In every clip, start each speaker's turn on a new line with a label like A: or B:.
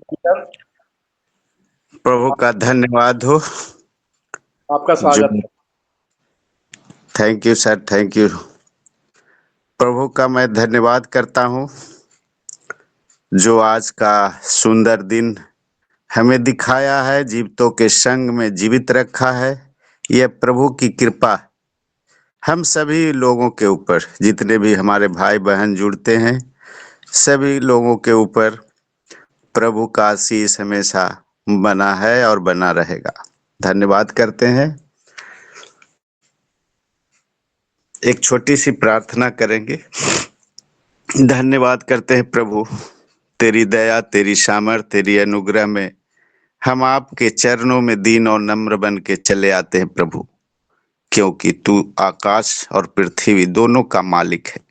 A: Sir,
B: प्रभु का धन्यवाद हो।
A: आपका
B: जो
A: स्वागत है।
B: Thank you sir, thank you. प्रभु का मैं धन्यवाद करता हूँ जो आज का सुंदर दिन हमें दिखाया है, जीवितों के संग में जीवित रखा है। यह प्रभु की कृपा हम सभी लोगों के ऊपर, जितने भी हमारे भाई बहन जुड़ते हैं, सभी लोगों के ऊपर प्रभु का आशीष हमेशा बना है और बना रहेगा। धन्यवाद करते हैं। एक छोटी सी प्रार्थना करेंगे। धन्यवाद करते हैं प्रभु, तेरी दया, तेरी सामर्थ, तेरी अनुग्रह में हम आपके चरणों में दीन और नम्र बन के चले आते हैं प्रभु, क्योंकि तू आकाश और पृथ्वी दोनों का मालिक है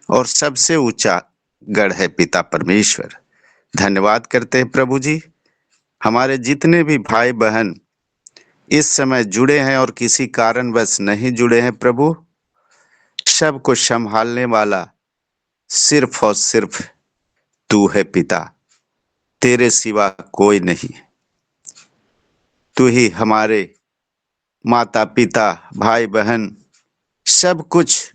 B: और सबसे ऊंचा गढ़ है पिता परमेश्वर। धन्यवाद करते हैं प्रभु जी, हमारे जितने भी भाई बहन इस समय जुड़े हैं और किसी कारणवश नहीं जुड़े हैं प्रभु, सबको संभालने वाला सिर्फ और सिर्फ तू है पिता, तेरे सिवा कोई नहीं। तू ही हमारे माता पिता भाई बहन सब कुछ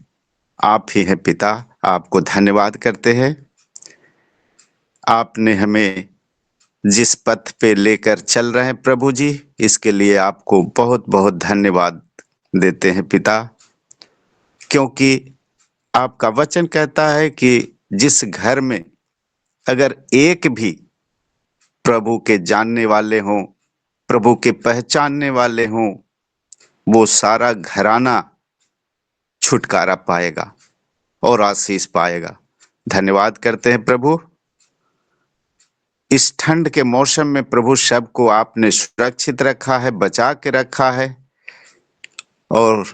B: आप ही हैं पिता। आपको धन्यवाद करते हैं। आपने हमें जिस पथ पे लेकर चल रहे हैं प्रभु जी, इसके लिए आपको बहुत बहुत धन्यवाद देते हैं पिता, क्योंकि आपका वचन कहता है कि जिस घर में अगर एक भी प्रभु के जानने वाले हों, प्रभु के पहचानने वाले हों, वो सारा घराना छुटकारा पाएगा और आशीष पाएगा। धन्यवाद करते हैं प्रभु। इस ठंड के मौसम में प्रभु सबको आपने सुरक्षित रखा है, बचा के रखा है और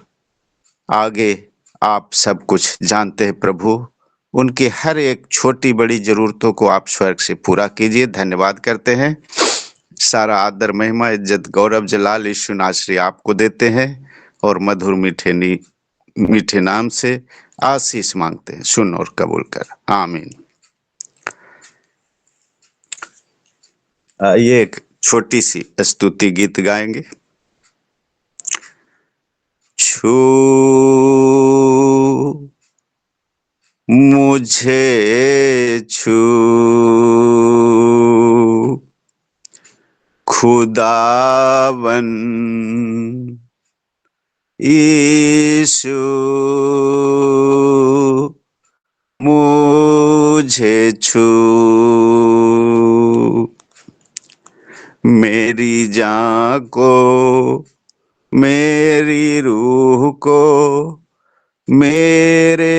B: आगे आप सब कुछ जानते हैं प्रभु। उनकी हर एक छोटी बड़ी जरूरतों को आप स्वर्ग से पूरा कीजिए। धन्यवाद करते हैं। सारा आदर महिमा इज्जत गौरव जलाल यीशु नासरी आपको देते हैं और मधुर मीठे नाम से आशीष मांगते हैं। सुन और कबूल कर, आमीन। ये एक छोटी सी स्तुति गीत गाएंगे। छू मुझे छू खुदावन यीशु मुझे छू, मेरी जान को मेरी रूह को मेरे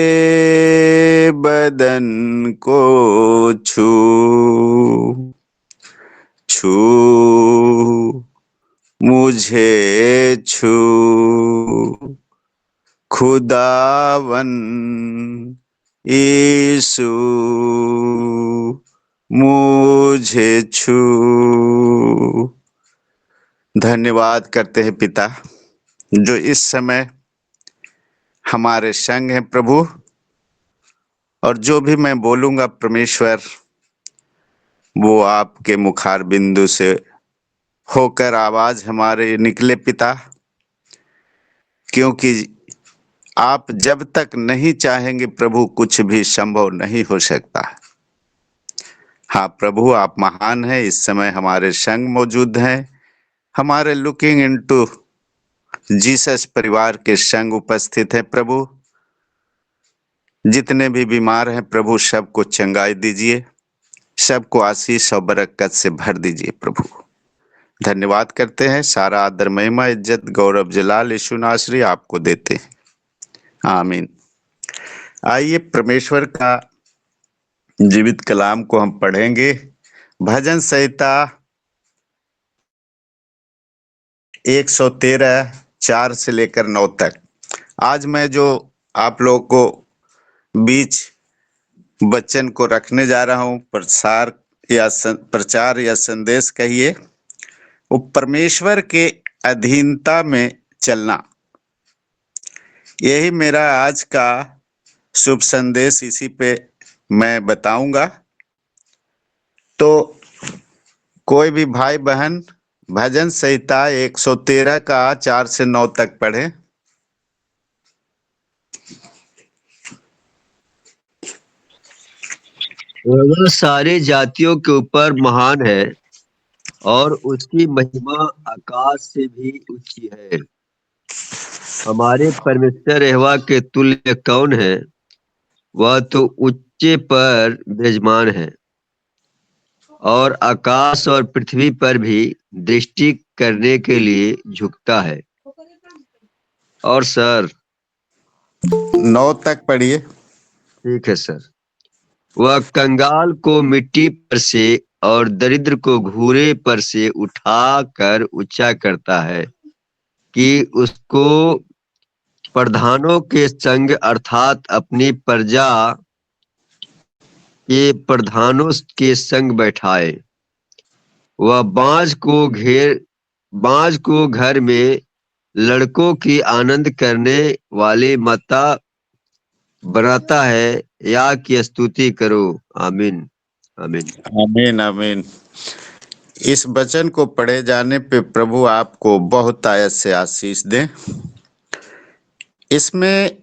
B: बदन को छू, छू मुझे छू खुदावन यीशु मुझे छू। धन्यवाद करते हैं पिता जो इस समय हमारे संग है प्रभु, और जो भी मैं बोलूंगा परमेश्वर वो आपके मुखार बिंदु से होकर आवाज हमारे निकले पिता, क्योंकि आप जब तक नहीं चाहेंगे प्रभु कुछ भी संभव नहीं हो सकता। हाँ प्रभु, आप महान हैं, इस समय हमारे संग मौजूद हैं, हमारे लुकिंग इनटू जीसस परिवार के संग उपस्थित है प्रभु। जितने भी बीमार हैं प्रभु सबको चंगाई दीजिए, सबको आशीष और बरकत से भर दीजिए प्रभु। धन्यवाद करते हैं। सारा आदर महिमा इज्जत गौरव जलाल यीशु नासरी आपको देते हैं, आमीन। आइए परमेश्वर का जीवित कलाम को हम पढ़ेंगे। भजन संहिता 113 4 से लेकर 9 तक। आज मैं जो आप लोगों को बीच वचन को रखने जा रहा हूं, प्रचार या संदेश कहिए, वो परमेश्वर के अधीनता में चलना, यही मेरा आज का शुभ संदेश, इसी पे मैं बताऊंगा। तो कोई भी भाई बहन भजन संहिता 113 का 4 से 9 तक पढ़े।
C: वह सारी जातियों के ऊपर महान है और उसकी महिमा आकाश से भी ऊंची है। हमारे परमेश्वर यहोवा के तुल्य कौन है? वह तो ऊंचे पर विराजमान है और आकाश और पृथ्वी पर भी दृष्टि करने के लिए झुकता है। और सर
B: 9 तक पढ़िए।
C: ठीक है सर। वह कंगाल को मिट्टी पर से और दरिद्र को घूरे पर से उठा कर ऊंचा करता है कि उसको प्रधानों के संग अर्थात अपनी प्रजा के प्रधानों के संग बैठाए। वह बाँझ को घर में लड़कों की आनंद करने वाली माता बनाता है। या की स्तुति करो। आमीन आमीन
B: आमीन आमीन। इस वचन को पढ़े जाने पे प्रभु आपको बहुत आयत से आशीष दे। इसमें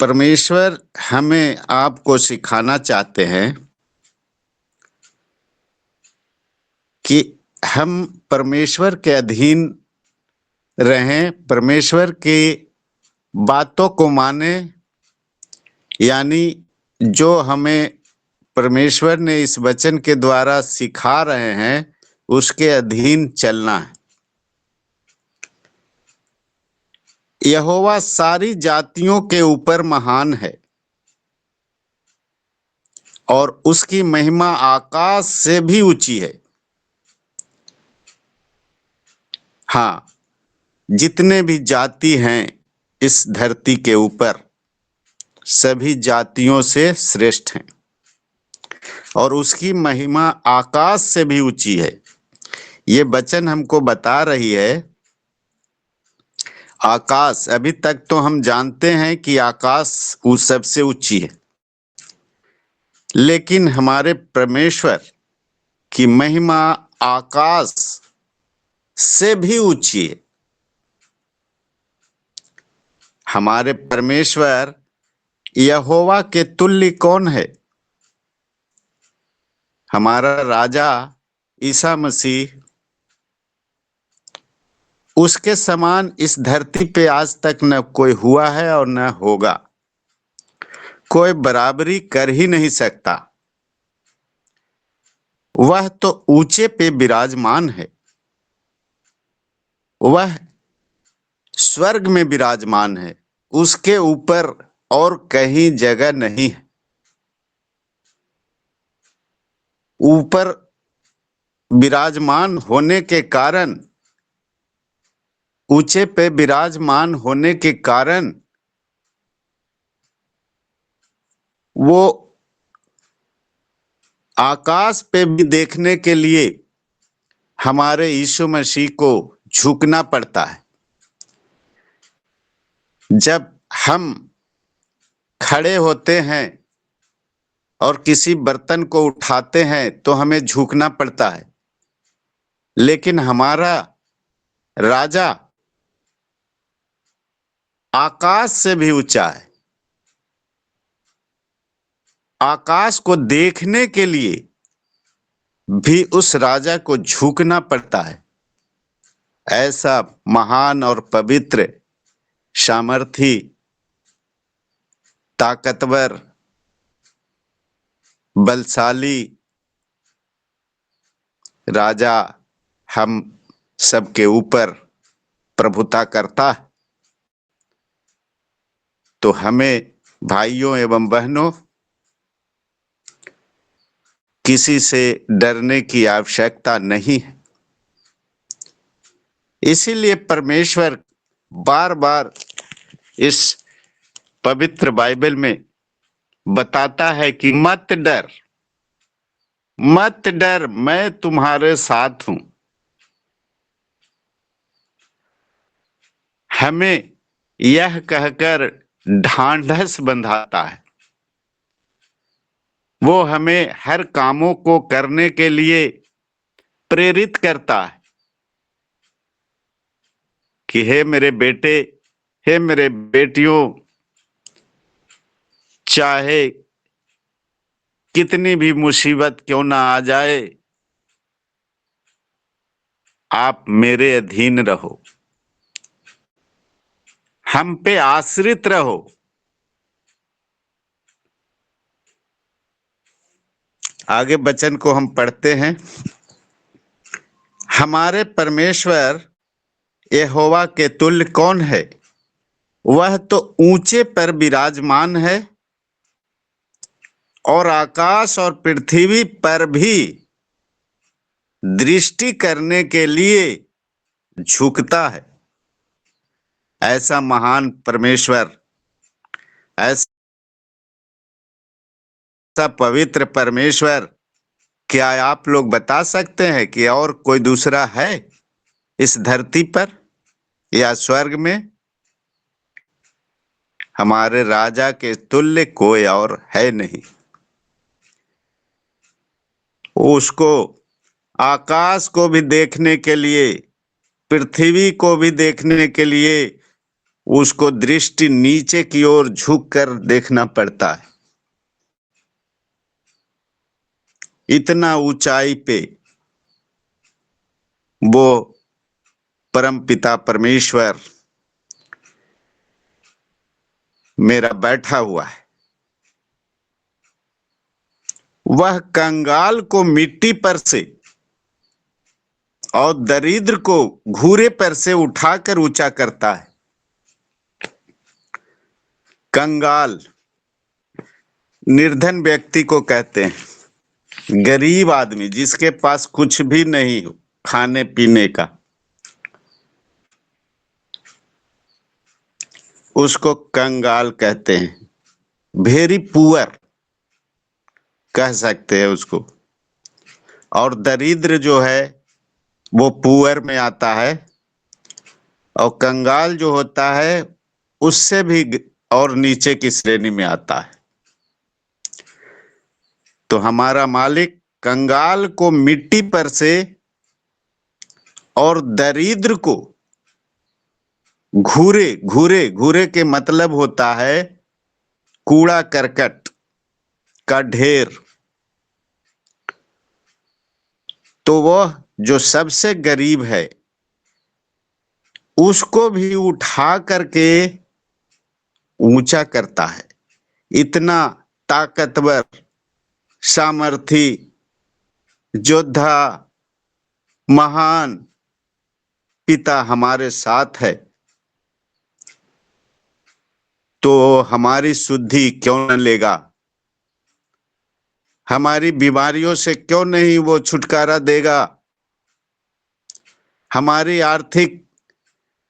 B: परमेश्वर हमें आपको सिखाना चाहते हैं कि हम परमेश्वर के अधीन रहें, परमेश्वर की बातों को माने, यानी जो हमें परमेश्वर ने इस वचन के द्वारा सिखा रहे हैं उसके अधीन चलना है। यहोवा सारी जातियों के ऊपर महान है और उसकी महिमा आकाश से भी ऊंची है। हाँ, जितने भी जाति हैं इस धरती के ऊपर सभी जातियों से श्रेष्ठ हैं और उसकी महिमा आकाश से भी ऊंची है। ये वचन हमको बता रही है आकाश, अभी तक तो हम जानते हैं कि आकाश उस सबसे ऊंची है, लेकिन हमारे परमेश्वर की महिमा आकाश से भी ऊंची है। हमारे परमेश्वर यहोवा के तुल्य कौन है? हमारा राजा ईसा मसीह, उसके समान इस धरती पे आज तक न कोई हुआ है और न होगा। कोई बराबरी कर ही नहीं सकता। वह तो ऊंचे पे विराजमान है, वह स्वर्ग में विराजमान है, उसके ऊपर और कहीं जगह नहीं है। ऊपर विराजमान होने के कारण, ऊंचे पे विराजमान होने के कारण वो आकाश पे भी देखने के लिए हमारे यीशु मसीह को झुकना पड़ता है। जब हम खड़े होते हैं और किसी बर्तन को उठाते हैं तो हमें झुकना पड़ता है, लेकिन हमारा राजा आकाश से भी ऊंचा है। आकाश को देखने के लिए भी उस राजा को झुकना पड़ता है। ऐसा महान और पवित्र, सामर्थी, ताकतवर, बलशाली राजा हम सबके ऊपर प्रभुता करता है। तो हमें भाइयों एवं बहनों किसी से डरने की आवश्यकता नहीं है। इसीलिए परमेश्वर बार बार इस पवित्र बाइबल में बताता है कि मत डर, मत डर, मैं तुम्हारे साथ हूं। हमें यह कहकर ढांढस बंधाता है। वो हमें हर कामों को करने के लिए प्रेरित करता है कि हे मेरे बेटे, हे मेरे बेटियों, चाहे कितनी भी मुसीबत क्यों ना आ जाए, आप मेरे अधीन रहो, हम पे आश्रित रहो। आगे वचन को हम पढ़ते हैं। हमारे परमेश्वर यहोवा के तुल्य कौन है? वह तो ऊंचे पर विराजमान है और आकाश और पृथ्वी पर भी दृष्टि करने के लिए झुकता है। ऐसा महान परमेश्वर, ऐसा पवित्र परमेश्वर, क्या आप लोग बता सकते हैं कि और कोई दूसरा है इस धरती पर या स्वर्ग में? हमारे राजा के तुल्य कोई और है नहीं। उसको आकाश को भी देखने के लिए, पृथ्वी को भी देखने के लिए उसको दृष्टि नीचे की ओर झुक कर देखना पड़ता है। इतना ऊंचाई पे वो परम पिता परमेश्वर मेरा बैठा हुआ है। वह कंगाल को मिट्टी पर से और दरिद्र को घूरे पर से उठाकर ऊंचा करता है। कंगाल निर्धन व्यक्ति को कहते हैं, गरीब आदमी जिसके पास कुछ भी नहीं हो खाने पीने का, उसको कंगाल कहते हैं। वेरी पुअर कह सकते हैं उसको। और दरिद्र जो है वो पुअर में आता है, और कंगाल जो होता है उससे भी और नीचे की श्रेणी में आता है। तो हमारा मालिक कंगाल को मिट्टी पर से और दरिद्र को घूरे, घूरे घूरे के मतलब होता है कूड़ा करकट का ढेर। तो वह जो सबसे गरीब है उसको भी उठा करके ऊंचा करता है। इतना ताकतवर, सामर्थी, योद्धा, महान पिता हमारे साथ है, तो हमारी शुद्धि क्यों न लेगा? हमारी बीमारियों से क्यों नहीं वो छुटकारा देगा? हमारी आर्थिक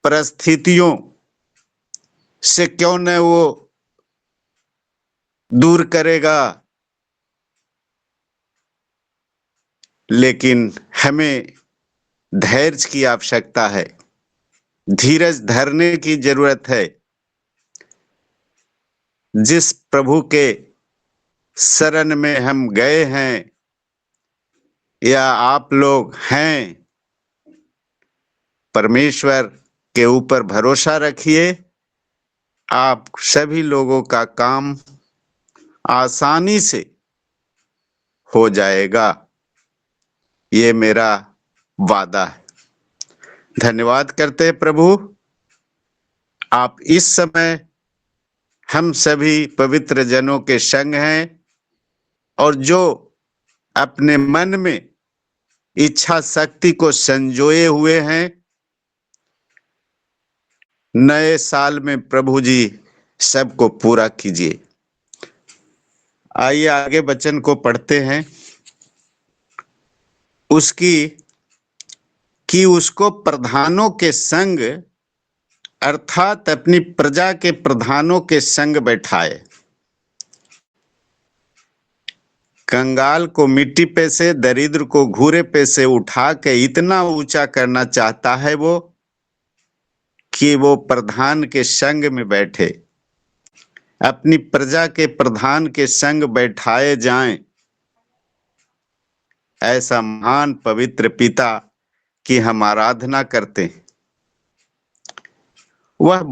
B: परिस्थितियों से क्यों न वो दूर करेगा? लेकिन हमें धैर्य की आवश्यकता है, धीरज धरने की जरूरत है। जिस प्रभु के शरण में हम गए हैं या आप लोग हैं, परमेश्वर के ऊपर भरोसा रखिए, आप सभी लोगों का काम आसानी से हो जाएगा। ये मेरा वादा है। धन्यवाद करते हैं प्रभु, आप इस समय हम सभी पवित्र जनों के संग हैं, और जो अपने मन में इच्छा शक्ति को संजोए हुए हैं, नए साल में प्रभु जी सबको पूरा कीजिए। आइए आगे वचन को पढ़ते हैं। उसको प्रधानों के संग अर्थात अपनी प्रजा के प्रधानों के संग बैठाए। कंगाल को मिट्टी पे से, दरिद्र को घूरे पे से उठा के इतना ऊंचा करना चाहता है वो कि वो प्रधान के संग में बैठे, अपनी प्रजा के प्रधान के संग बैठाए जाएं, ऐसा महान पवित्र पिता की हम आराधना करते हैं। वह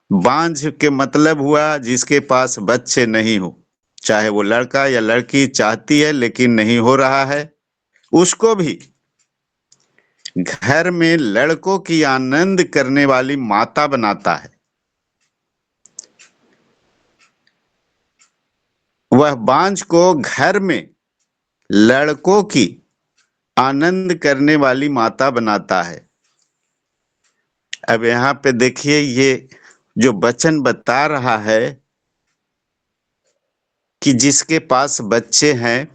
B: बांझ के मतलब हुआ जिसके पास बच्चे नहीं हो, चाहे वो लड़का या लड़की चाहती है लेकिन नहीं हो रहा है, उसको भी घर में लड़कों की आनंद करने वाली माता बनाता है। वह बांझ को घर में लड़कों की आनंद करने वाली माता बनाता है। अब यहाँ पे देखिए, ये जो वचन बता रहा है कि जिसके पास बच्चे हैं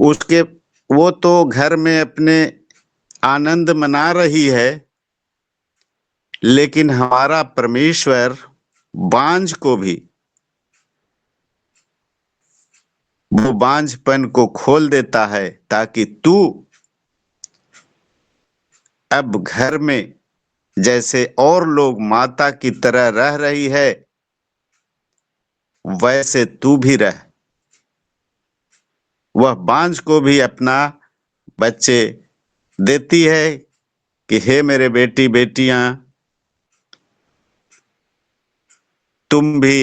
B: उसके वो तो घर में अपने आनंद मना रही है, लेकिन हमारा परमेश्वर बांझ को भी वो बांझपन को खोल देता है ताकि तू अब घर में जैसे और लोग माता की तरह रह रही है वैसे तू भी रह। वह बांझ को भी अपना बच्चे देती है कि हे मेरे बेटी बेटियां, तुम भी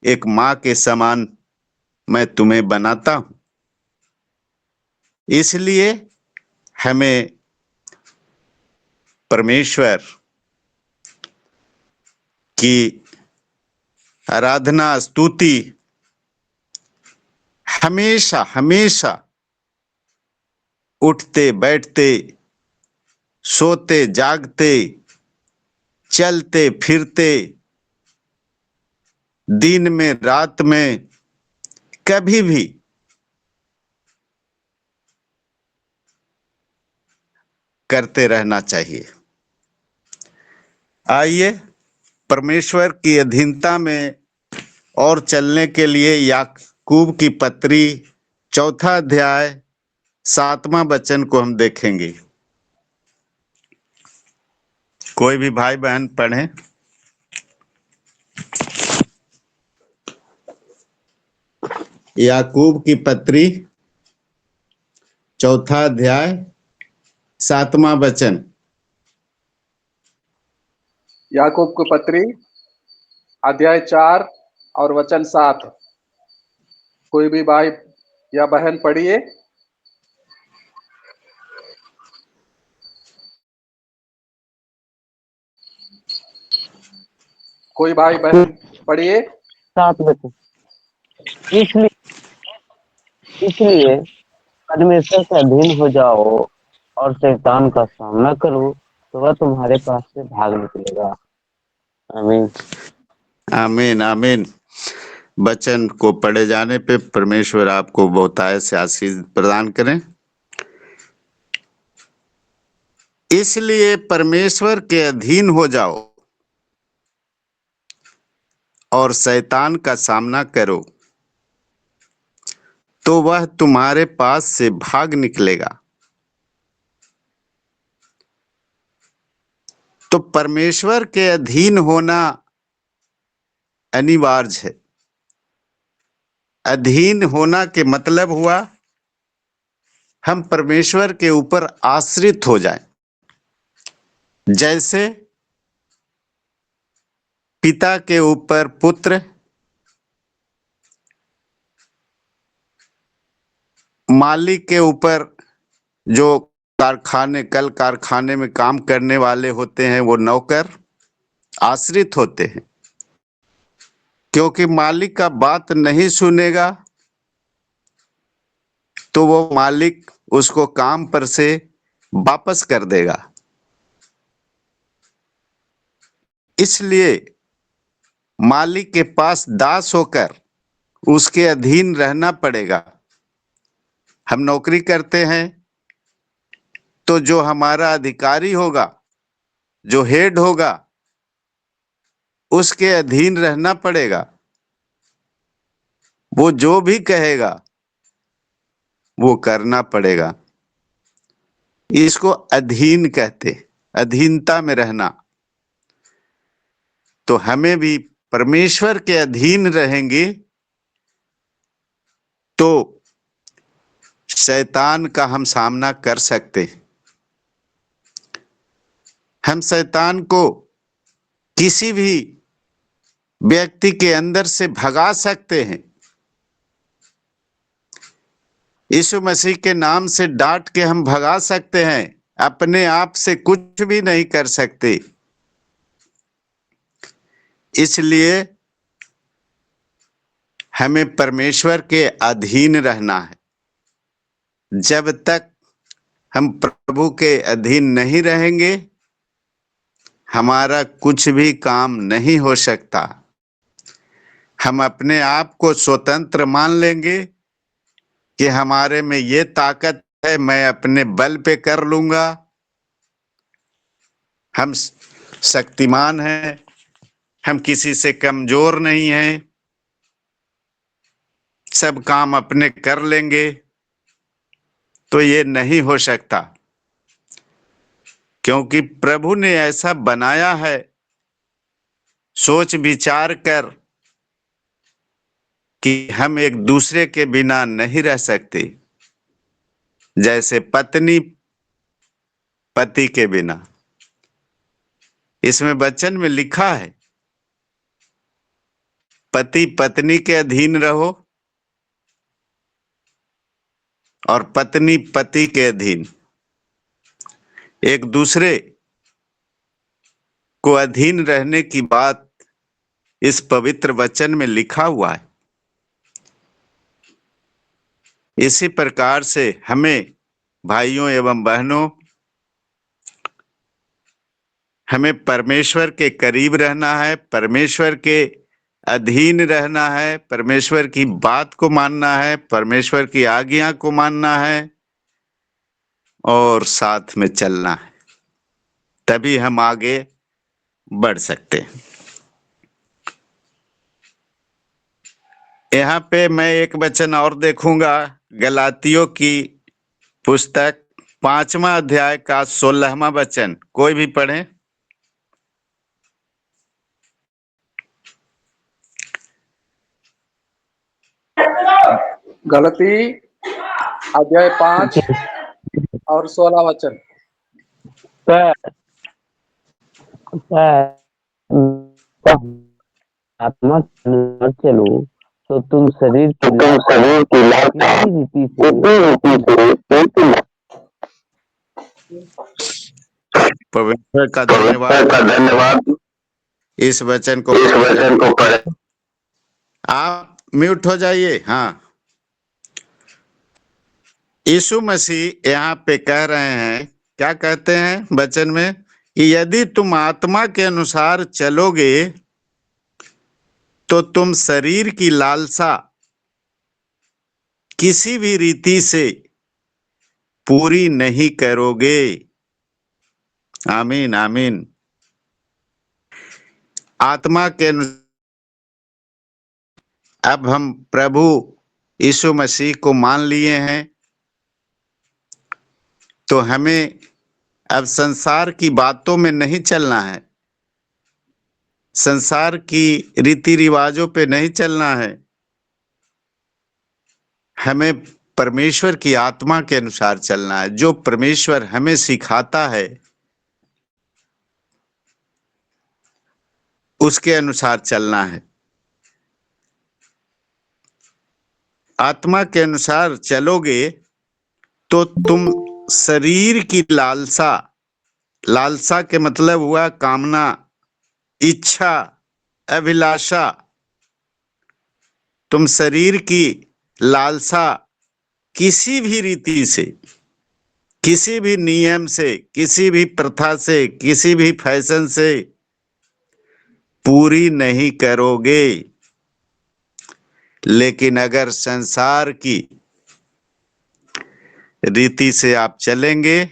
B: एक माँ के समान मैं तुम्हें बनाता हूं। इसलिए हमें परमेश्वर की आराधना स्तुति हमेशा हमेशा उठते बैठते सोते जागते चलते फिरते दिन में रात में कभी भी करते रहना चाहिए। आइए परमेश्वर की अधीनता में और चलने के लिए याकूब की पत्री 4 अध्याय 7वां वचन को हम देखेंगे। कोई भी भाई बहन पढ़े। याकूब की पत्री 4 अध्याय 7वां वचन।
A: याकूब की पत्री अध्याय 4 और वचन 7। कोई भी भाई या बहन पढ़िए। कोई भाई बहन पढ़िए।
D: 7 बच्चे। इसलिए परमेश्वर के अधीन हो जाओ और शैतान का सामना करो तो वह तुम्हारे पास से भाग निकलेगा। आमीन
B: आमीन आमीन। वचन को पढ़े जाने पे परमेश्वर आपको बहुतायत से आशीष प्रदान करें। इसलिए परमेश्वर के अधीन हो जाओ और शैतान का सामना करो तो वह तुम्हारे पास से भाग निकलेगा। तो परमेश्वर के अधीन होना अनिवार्य है। अधीन होना के मतलब हुआ हम परमेश्वर के ऊपर आश्रित हो जाएं। जैसे पिता के ऊपर पुत्र, मालिक के ऊपर जो कल कारखाने में काम करने वाले होते हैं वो नौकर आश्रित होते हैं, क्योंकि मालिक का बात नहीं सुनेगा तो वो मालिक उसको काम पर से वापस कर देगा। इसलिए मालिक के पास दास होकर उसके अधीन रहना पड़ेगा। हम नौकरी करते हैं तो जो हमारा अधिकारी होगा, जो हेड होगा, उसके अधीन रहना पड़ेगा। वो जो भी कहेगा वो करना पड़ेगा। इसको अधीन कहते, अधीनता में रहना। तो हमें भी परमेश्वर के अधीन रहेंगे तो शैतान का हम सामना कर सकते हैं। हम शैतान को किसी भी व्यक्ति के अंदर से भगा सकते हैं। यीशु मसीह के नाम से डांट के हम भगा सकते हैं। अपने आप से कुछ भी नहीं कर सकते। इसलिए हमें परमेश्वर के अधीन रहना है। जब तक हम प्रभु के अधीन नहीं रहेंगे, हमारा कुछ भी काम नहीं हो सकता। हम अपने आप को स्वतंत्र मान लेंगे कि हमारे में ये ताकत है, मैं अपने बल पे कर लूंगा, हम शक्तिमान हैं, हम किसी से कमजोर नहीं हैं, सब काम अपने कर लेंगे। तो ये नहीं हो सकता, क्योंकि प्रभु ने ऐसा बनाया है सोच विचार कर कि हम एक दूसरे के बिना नहीं रह सकते। जैसे पत्नी पति के बिना, इसमें वचन में लिखा है पति पत्नी के अधीन रहो और पत्नी पति के अधीन। एक दूसरे को अधीन रहने की बात इस पवित्र वचन में लिखा हुआ है। इसी प्रकार से हमें भाइयों एवं बहनों, हमें परमेश्वर के करीब रहना है, परमेश्वर के अधीन रहना है, परमेश्वर की बात को मानना है, परमेश्वर की आज्ञा को मानना है और साथ में चलना है। तभी हम आगे बढ़ सकते हैं। यहाँ पे मैं एक वचन और देखूंगा, गलातियों की पुस्तक 5वां अध्याय का 16वां वचन। कोई भी पढ़े।
A: गलती अध्याय 5 और 16 वचन।
D: आत्मा न चलो तो तुम शरीर की रीति से
B: परमेश्वर का धन्यवाद। इस वचन को पढ़े। आप म्यूट हो जाइए। हाँ, यीशु मसीह यहाँ पे कह रहे हैं, क्या कहते हैं वचन में, कि यदि तुम आत्मा के अनुसार चलोगे तो तुम शरीर की लालसा किसी भी रीति से पूरी नहीं करोगे। आमीन आमीन। आत्मा के अब हम प्रभु यीशु मसीह को मान लिए हैं, तो हमें अब संसार की बातों में नहीं चलना है, संसार की रीति रिवाजों पे नहीं चलना है। हमें परमेश्वर की आत्मा के अनुसार चलना है। जो परमेश्वर हमें सिखाता है उसके अनुसार चलना है। आत्मा के अनुसार चलोगे तो तुम शरीर की लालसा, लालसा के मतलब हुआ कामना, इच्छा, अभिलाषा, तुम शरीर की लालसा किसी भी रीति से, किसी भी नियम से, किसी भी प्रथा से, किसी भी फैशन से पूरी नहीं करोगे। लेकिन अगर संसार की रीति से आप चलेंगे,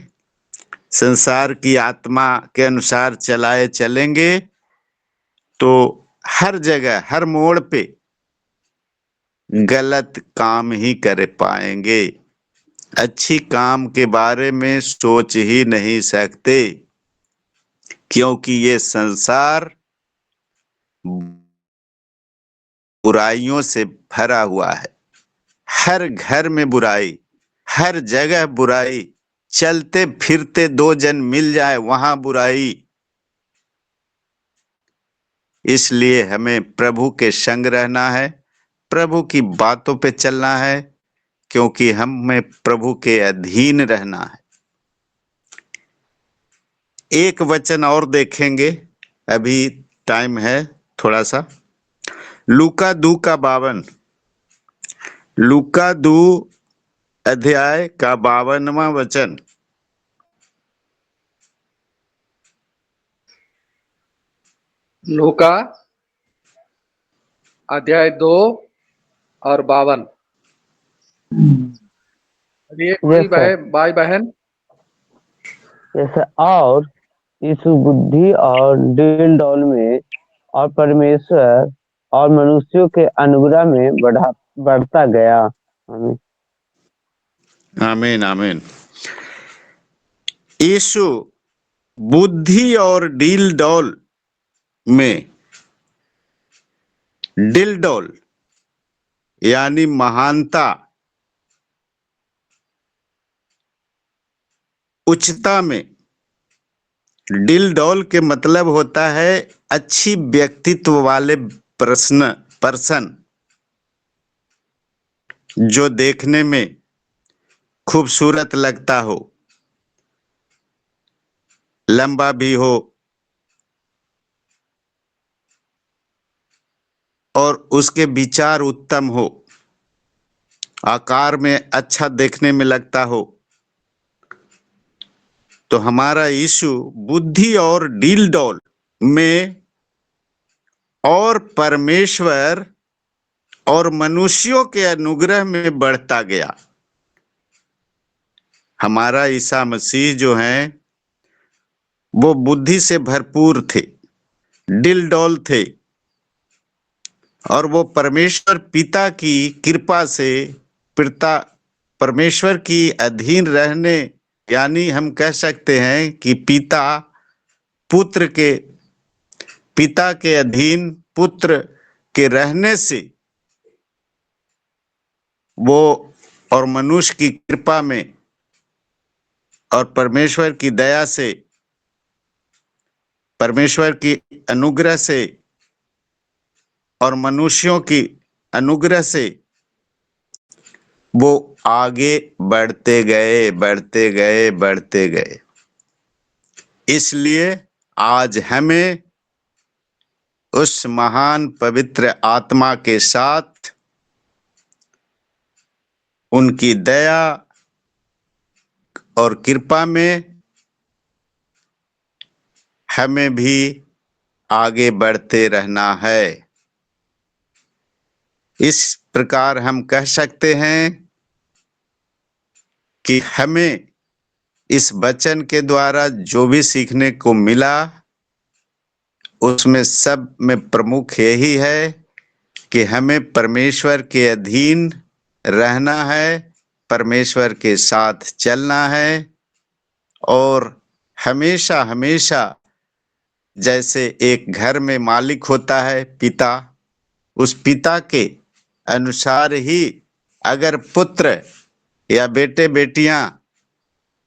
B: संसार की आत्मा के अनुसार चलाए चलेंगे, तो हर जगह हर मोड़ पे गलत काम ही कर पाएंगे। अच्छी काम के बारे में सोच ही नहीं सकते, क्योंकि ये संसार बुराइयों से भरा हुआ है। हर घर में बुराई, हर जगह बुराई, चलते फिरते दो जन मिल जाए वहां बुराई। इसलिए हमें प्रभु के संग रहना है, प्रभु की बातों पे चलना है, क्योंकि हमें प्रभु के अधीन रहना है। एक वचन और देखेंगे, अभी टाइम है थोड़ा सा। लूका 2:52, लूका 2 अध्याय का 52वां वचन।
A: लूका अध्याय 2 और 52। ये कोई
D: यस सर।
A: भाई बहन
D: जैसे और यीशु बुद्धि और डील डॉल में और परमेश्वर और मनुष्यों के अनुग्रह में बढ़ता गया। आमीन।
B: आमीन आमीन। यीशु बुद्धि और डील डॉल में, डिल डॉल यानी महानता, उच्चता में। डिल डॉल के मतलब होता है अच्छी व्यक्तित्व वाले पर्सन, जो देखने में खूबसूरत लगता हो, लंबा भी हो और उसके विचार उत्तम हो, आकार में अच्छा देखने में लगता हो। तो हमारा यीशु बुद्धि और डील डॉल में और परमेश्वर और मनुष्यों के अनुग्रह में बढ़ता गया। हमारा ईसा मसीह जो हैं वो बुद्धि से भरपूर थे, डिल डॉल थे, और वो परमेश्वर पिता की कृपा से पिता परमेश्वर की अधीन रहने, यानी हम कह सकते हैं कि पिता के अधीन पुत्र के रहने से वो और मनुष्य की कृपा में और परमेश्वर की दया से, परमेश्वर की अनुग्रह से और मनुष्यों की अनुग्रह से वो आगे बढ़ते गए, बढ़ते गए, बढ़ते गए। इसलिए आज हमें उस महान पवित्र आत्मा के साथ उनकी दया और कृपा में हमें भी आगे बढ़ते रहना है। इस प्रकार हम कह सकते हैं कि हमें इस वचन के द्वारा जो भी सीखने को मिला, उसमें सब में प्रमुख यही है कि हमें परमेश्वर के अधीन रहना है, परमेश्वर के साथ चलना है, और हमेशा हमेशा जैसे एक घर में मालिक होता है पिता, उस पिता के अनुसार ही अगर पुत्र या बेटे बेटियां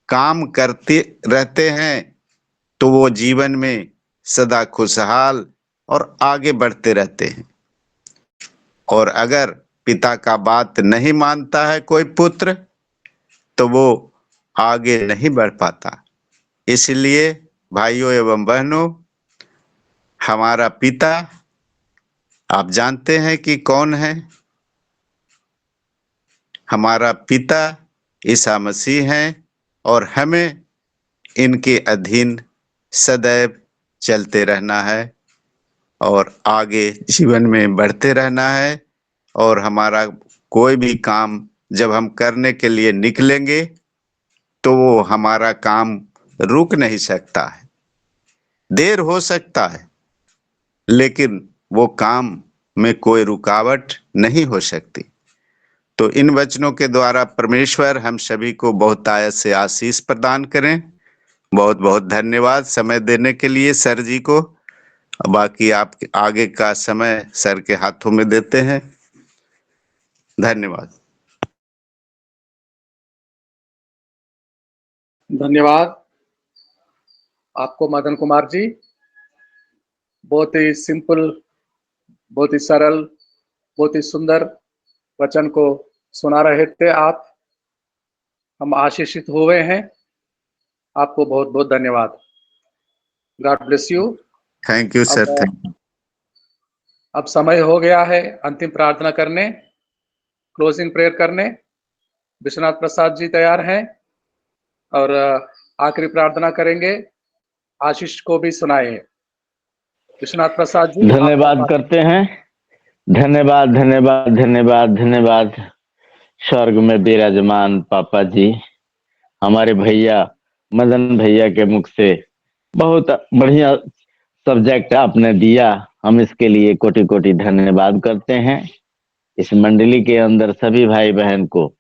B: काम करते रहते हैं तो वो जीवन में सदा खुशहाल और आगे बढ़ते रहते हैं। और अगर पिता का बात नहीं मानता है कोई पुत्र, तो वो आगे नहीं बढ़ पाता। इसलिए भाइयों एवं बहनों, हमारा पिता आप जानते हैं कि कौन है? हमारा पिता ईसा मसीह हैं, और हमें इनके अधीन सदैव चलते रहना है और आगे जीवन में बढ़ते रहना है। और हमारा कोई भी काम जब हम करने के लिए निकलेंगे तो वो हमारा काम रुक नहीं सकता है। देर हो सकता है, लेकिन वो काम में कोई रुकावट नहीं हो सकती। तो इन वचनों के द्वारा परमेश्वर हम सभी को बहुत आयत से आशीष प्रदान करें। बहुत बहुत धन्यवाद समय देने के लिए सर जी को। बाकी आप आगे का समय सर के हाथों में देते हैं। धन्यवाद।
A: धन्यवाद आपको मदन कुमार जी। बहुत ही सिंपल, बहुत ही सरल, बहुत ही सुंदर वचन को सुना रहे थे आप। हम आशीषित हुए हैं। आपको बहुत बहुत धन्यवाद। God bless you.
B: Thank you sir, thank
A: अब समय हो गया है अंतिम प्रार्थना करने, क्लोजिंग प्रेयर करने। विश्वनाथ प्रसाद जी तैयार हैं और आखिरी प्रार्थना करेंगे। आशीष को भी सुनाए। विश्वनाथ प्रसाद जी,
E: धन्यवाद करते हैं। धन्यवाद धन्यवाद धन्यवाद धन्यवाद। स्वर्ग में विराजमान पापा जी, हमारे भैया मदन भैया के मुख से बहुत बढ़िया सब्जेक्ट आपने दिया। हम इसके लिए कोटि कोटि धन्यवाद करते हैं। इस मंडली के अंदर सभी भाई बहन को